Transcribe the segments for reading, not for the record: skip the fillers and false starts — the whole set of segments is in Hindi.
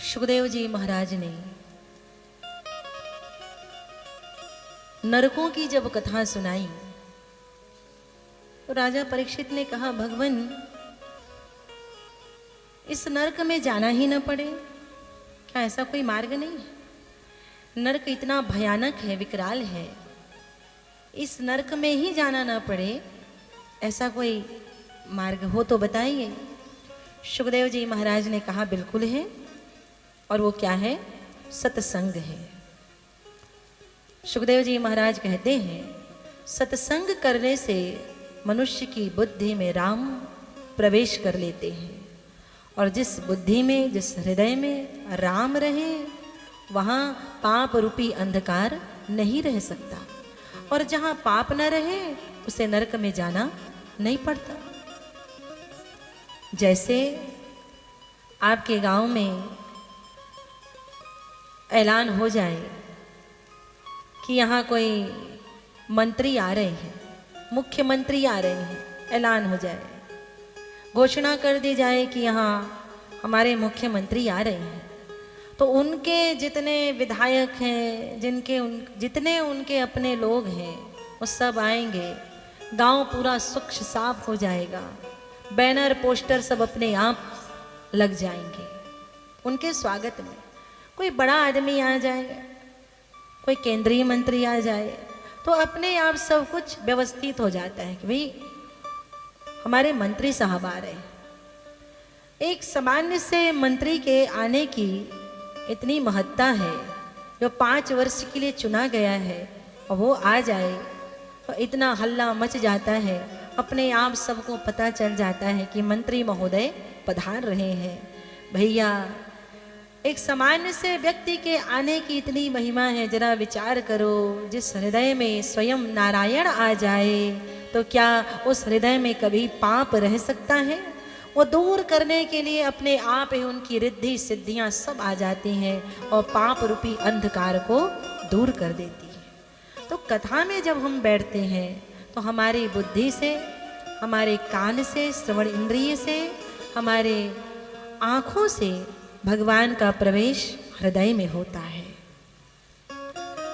सुखदेव जी महाराज ने नरकों की जब कथा सुनाई तो राजा परीक्षित ने कहा, भगवान इस नरक में जाना ही न पड़े, क्या ऐसा कोई मार्ग नहीं है? नरक इतना भयानक है, विकराल है, इस नरक में ही जाना न पड़े, ऐसा कोई मार्ग हो तो बताइए। सुखदेव जी महाराज ने कहा, बिल्कुल है, और वो क्या है? सत्संग है। सुखदेव जी महाराज कहते हैं, सत्संग करने से मनुष्य की बुद्धि में राम प्रवेश कर लेते हैं, और जिस बुद्धि में, जिस हृदय में राम रहे, वहाँ पाप रूपी अंधकार नहीं रह सकता, और जहाँ पाप न रहे उसे नरक में जाना नहीं पड़ता। जैसे आपके गांव में ऐलान हो जाए कि यहाँ कोई मंत्री आ रहे हैं, मुख्यमंत्री आ रहे हैं, ऐलान हो जाए, घोषणा कर दी जाए कि यहाँ हमारे मुख्यमंत्री आ रहे हैं, तो उनके जितने विधायक हैं, जितने उनके अपने लोग हैं, वो सब आएंगे, गांव पूरा स्वच्छ साफ हो जाएगा, बैनर पोस्टर सब अपने आप लग जाएंगे उनके स्वागत में। कोई बड़ा आदमी आ जाए, कोई केंद्रीय मंत्री आ जाए, तो अपने आप सब कुछ व्यवस्थित हो जाता है कि भाई हमारे मंत्री साहब आ रहे हैं। एक सामान्य से मंत्री के आने की इतनी महत्ता है, जो 5 वर्ष के लिए चुना गया है और वो आ जाए तो इतना हल्ला मच जाता है, अपने आप सबको पता चल जाता है कि मंत्री महोदय पधार रहे हैं। भैया, एक सामान्य से व्यक्ति के आने की इतनी महिमा है, जरा विचार करो, जिस हृदय में स्वयं नारायण आ जाए तो क्या उस हृदय में कभी पाप रह सकता है? वो दूर करने के लिए अपने आप ही उनकी रिद्धि सिद्धियां सब आ जाती हैं और पाप रूपी अंधकार को दूर कर देती है। तो कथा में जब हम बैठते हैं तो हमारी बुद्धि से, हमारे कान से, श्रवण इंद्रिय से, हमारे आँखों से भगवान का प्रवेश हृदय में होता है।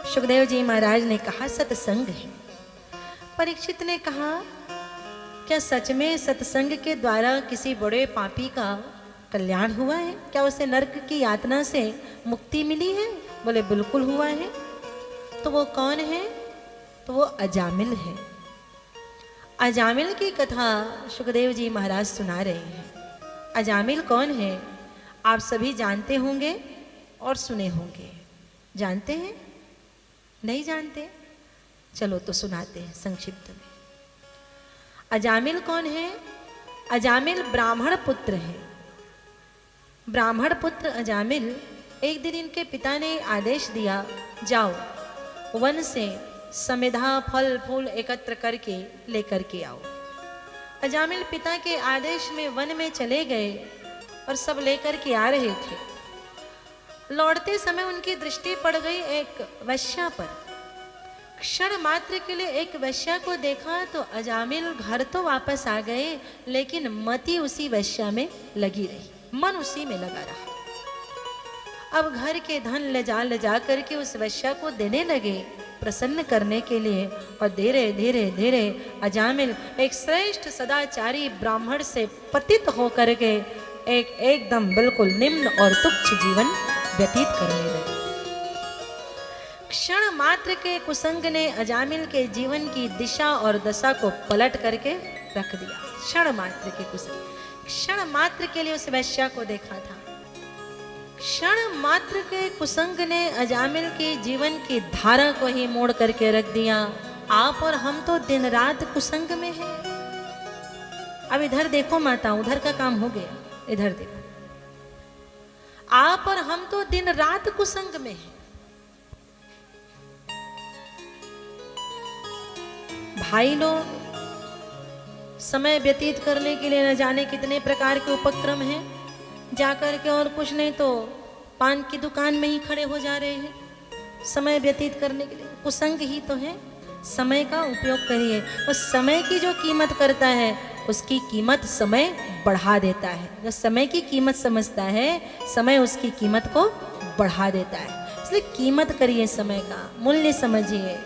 सुखदेव जी महाराज ने कहा, सत्संग है। परीक्षित ने कहा, क्या सच में सत्संग के द्वारा किसी बड़े पापी का कल्याण हुआ है? क्या उसे नरक की यातना से मुक्ति मिली है? बोले बिल्कुल हुआ है। तो वो कौन है? तो वो अजामिल है। अजामिल की कथा सुखदेव जी महाराज सुना रहे हैं। अजामिल कौन है? आप सभी जानते होंगे और सुने होंगे। जानते हैं? नहीं जानते? चलो तो सुनाते हैं संक्षिप्त में। अजामिल कौन है? अजामिल ब्राह्मण पुत्र है। ब्राह्मण पुत्र अजामिल, एक दिन इनके पिता ने आदेश दिया, जाओ वन से समिधा फल फूल एकत्र करके लेकर के आओ। अजामिल पिता के आदेश में वन में चले गए और सब लेकर के आ रहे थे। लौटते समय उनकी दृष्टि पड़ गई एक वैश्या पर। क्षण मात्र के लिए एक वैश्या को देखा तो अजामिल घर तो वापस आ गए, लेकिन मति उसी वैश्या में लगी रही, मन उसी में लगा रहा। अब घर के धन ले जा करके उस वैश्या को देने लगे प्रसन्न करने के लिए, और धीरे धीरे धीरे अजामिल एक श्रेष्ठ सदाचारी ब्राह्मण से पतित होकर के एकदम बिल्कुल निम्न और तुच्छ जीवन व्यतीत करने लगे। क्षण मात्र के कुसंग ने अजामिल के जीवन की दिशा और दशा को पलट करके रख दिया। क्षण मात्र के कुसंग, क्षण मात्र के लिए उस वैश्या को देखा था। क्षण मात्र के कुसंग ने अजामिल के जीवन की धारा को ही मोड़ करके रख दिया। आप और हम तो दिन रात कुसंग में हैं। अब इधर देखो माता, उधर का काम हो गया, इधर देखो। आप और हम तो दिन रात कुसंग में हैं। भाई लोग समय व्यतीत करने के लिए न जाने कितने प्रकार के उपक्रम हैं, जाकर के और कुछ नहीं तो पान की दुकान में ही खड़े हो जा रहे हैं समय व्यतीत करने के लिए। कुसंग ही तो है। समय का उपयोग करिए। उस समय की जो कीमत करता है उसकी कीमत समय बढ़ा देता है। जो समय की कीमत समझता है, समय उसकी कीमत को बढ़ा देता है। इसलिए कीमत करिए, समय का मूल्य समझिए,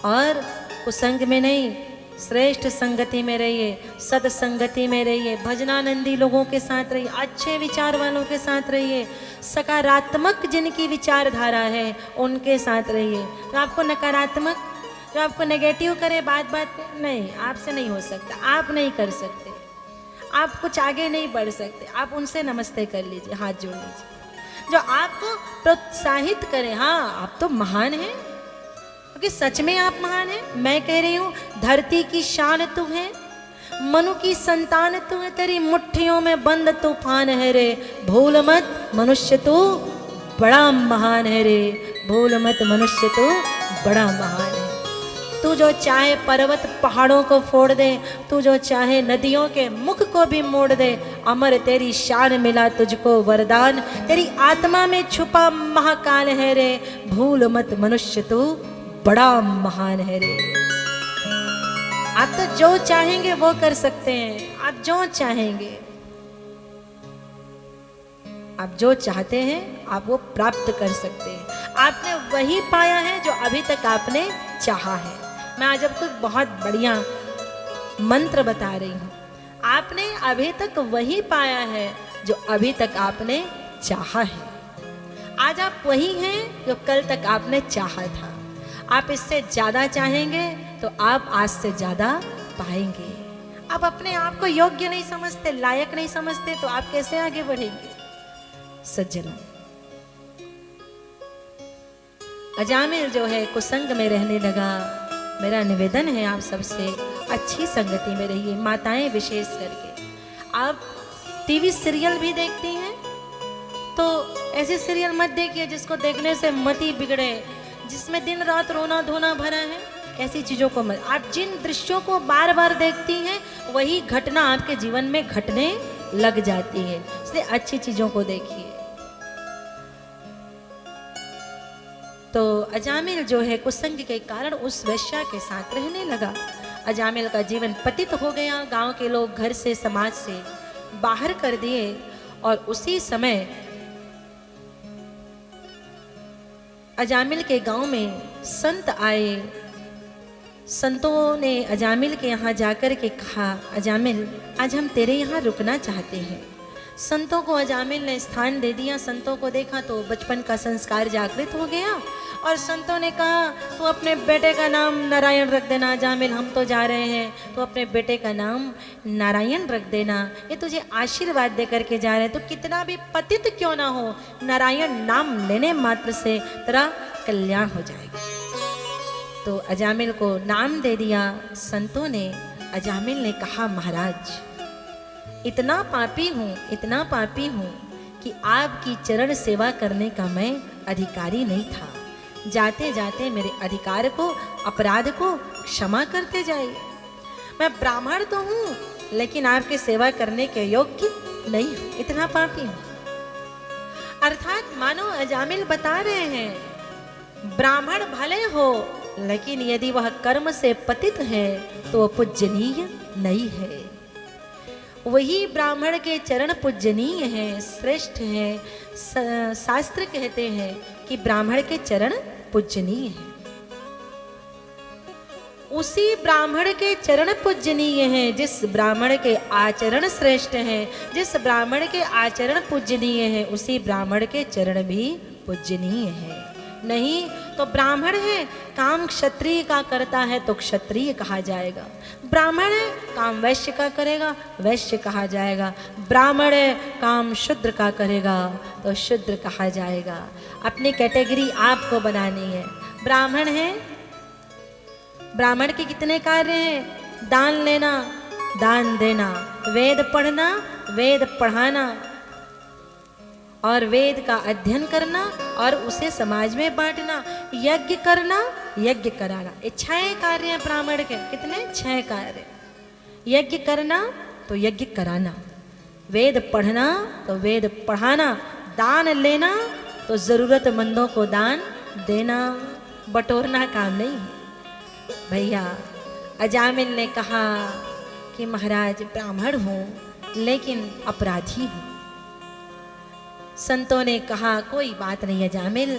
और कुसंग में नहीं, श्रेष्ठ संगति में रहिए, सत्संगति में रहिए, भजनानंदी लोगों के साथ रहिए, अच्छे विचार वालों के साथ रहिए, सकारात्मक जिनकी विचारधारा है उनके साथ रहिए। तो आपको नकारात्मक, जो आपको नेगेटिव करे बात बात पे, नहीं, आपसे नहीं हो सकता, आप नहीं कर सकते, आप कुछ आगे नहीं बढ़ सकते। आप उनसे नमस्ते कर लीजिए, हाथ जोड़ लीजिए, जो आपको प्रोत्साहित करें। हाँ, आप तो महान हैं, क्योंकि सच में आप महान हैं। मैं कह रही हूँ, धरती की शान तू है, मनु की संतान तू है, तेरी मुट्ठियों में बंद तूफान है रे, भूल मत मनुष्य तू बड़ा महान है रे, भूल मत मनुष्य तू बड़ा महान है। तू जो चाहे पर्वत पहाड़ों को फोड़ दे, तू जो चाहे नदियों के मुख को भी मोड़ दे, अमर तेरी शान मिला तुझको वरदान, तेरी आत्मा में छुपा महाकाल है रे, भूल मत मनुष्य तू बड़ा महान है रे। आप तो जो चाहेंगे वो कर सकते हैं, आप जो चाहेंगे, आप जो चाहते हैं आप वो प्राप्त कर सकते हैं। आपने वही पाया है जो अभी तक आपने चाहा है। मैं आज आपको बहुत बढ़िया मंत्र बता रही हूँ। आपने अभी तक वही पाया है जो अभी तक आपने चाहा है। आज आप वही हैं जो कल तक आपने चाहा था। आप इससे ज्यादा चाहेंगे तो आप आज से ज्यादा पाएंगे। आप अपने आप को योग्य नहीं समझते, लायक नहीं समझते, तो आप कैसे आगे बढ़ेंगे? सज्जनों, अजामिल जो है कुसंग में रहने लगा। मेरा निवेदन है आप सबसे, अच्छी संगति में रहिए, माताएं विशेष करके। आप टीवी सीरियल भी देखती हैं तो ऐसे सीरियल मत देखिए जिसको देखने से मति बिगड़े, जिसमें दिन रात रोना धोना भरा है, ऐसी चीज़ों को मत। आप जिन दृश्यों को बार बार देखती हैं वही घटना आपके जीवन में घटने लग जाती है, इसलिए अच्छी चीज़ों को देखिए। तो अजामिल जो है कुसंग के कारण उस वेश्या के साथ रहने लगा। अजामिल का जीवन पतित हो गया, गांव के लोग घर से, समाज से बाहर कर दिए। और उसी समय अजामिल के गांव में संत आए। संतों ने अजामिल के यहाँ जाकर के कहा, अजामिल आज हम तेरे यहाँ रुकना चाहते हैं। संतों को अजामिल ने स्थान दे दिया। संतों को देखा तो बचपन का संस्कार जागृत हो गया और संतों ने कहा, तू अपने बेटे का नाम नारायण रख देना अजामिल, हम तो जा रहे हैं, तो अपने बेटे का नाम नारायण रख देना, ये तुझे आशीर्वाद दे करके जा रहे हैं। तो कितना भी पतित क्यों ना हो, नारायण नाम लेने मात्र से तेरा कल्याण हो जाएगा। तो अजामिल को नाम दे दिया संतों ने। अजामिल ने कहा, महाराज इतना पापी हूँ, इतना पापी हूँ कि आपकी चरण सेवा करने का मैं अधिकारी नहीं था। जाते जाते मेरे अधिकार को, अपराध को क्षमा करते जाइए। मैं ब्राह्मण तो हूँ लेकिन आपके सेवा करने के योग्य नहीं हूँ, इतना पापी हूँ। अर्थात मानो अजामिल बता रहे हैं, ब्राह्मण भले हो लेकिन यदि वह कर्म से पतित है तो पूजनीय नहीं है। वही ब्राह्मण के चरण पूजनीय हैं, श्रेष्ठ हैं। शास्त्र कहते हैं कि ब्राह्मण के चरण पूजनीय हैं। उसी ब्राह्मण के चरण पूजनीय हैं जिस ब्राह्मण के आचरण श्रेष्ठ हैं। जिस ब्राह्मण के आचरण पूजनीय हैं उसी ब्राह्मण के चरण भी पूजनीय हैं। नहीं तो ब्राह्मण है, काम क्षत्रिय का करता है तो क्षत्रिय कहा जाएगा। ब्राह्मण है, काम वैश्य का करेगा, वैश्य कहा जाएगा। ब्राह्मण है, काम शूद्र का करेगा तो शूद्र कहा जाएगा। अपनी कैटेगरी आपको बनानी है। ब्राह्मण है, ब्राह्मण के कितने कार्य हैं? दान लेना, दान देना, वेद पढ़ना, वेद पढ़ाना और वेद का अध्ययन करना और उसे समाज में बांटना, यज्ञ करना, यज्ञ कराना। ये 6 कार्य हैं ब्राह्मण के। कितने? 6 कार्य। यज्ञ करना तो यज्ञ कराना, वेद पढ़ना तो वेद पढ़ाना, दान लेना तो जरूरतमंदों को दान देना, बटोरना काम नहीं है। भैया अजामिल ने कहा कि महाराज ब्राह्मण हूँ लेकिन अपराधी हूँ। संतों ने कहा कोई बात नहीं है जामिल,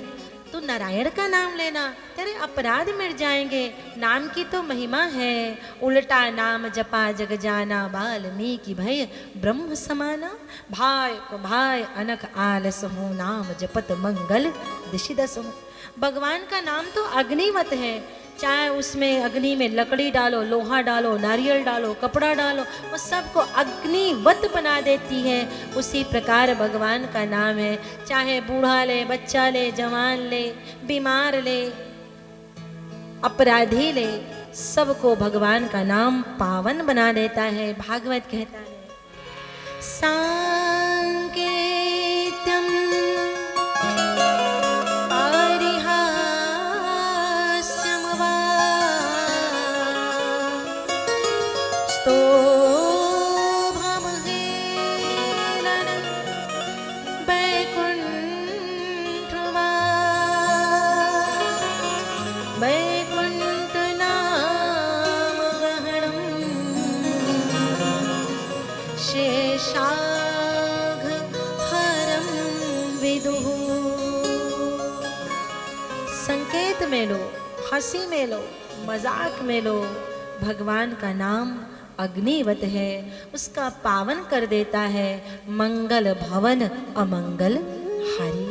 तू नारायण का नाम लेना, तेरे अपराध मिट जाएंगे। नाम की तो महिमा है, उल्टा नाम जपा जग जाना, वाल्मीकि भय ब्रह्म समाना। भाई को भाई अनक आलस हूँ, नाम जपत मंगल दिशि दस हूँ। भगवान का नाम तो अग्निवत है, चाहे उसमें अग्नि में लकड़ी डालो, लोहा डालो, नारियल डालो, कपड़ा डालो, वो सबको अग्निवत बना देती है। उसी प्रकार भगवान का नाम है, चाहे बूढ़ा ले, बच्चा ले, जवान ले, बीमार ले, अपराधी ले, सबको भगवान का नाम पावन बना देता है। भागवत कहता है सांकेत्यम संकेत में लो, हंसी में लो, मजाक में लो, भगवान का नाम अग्निवत है, उसका पावन कर देता है। मंगल भवन अमंगल हारी।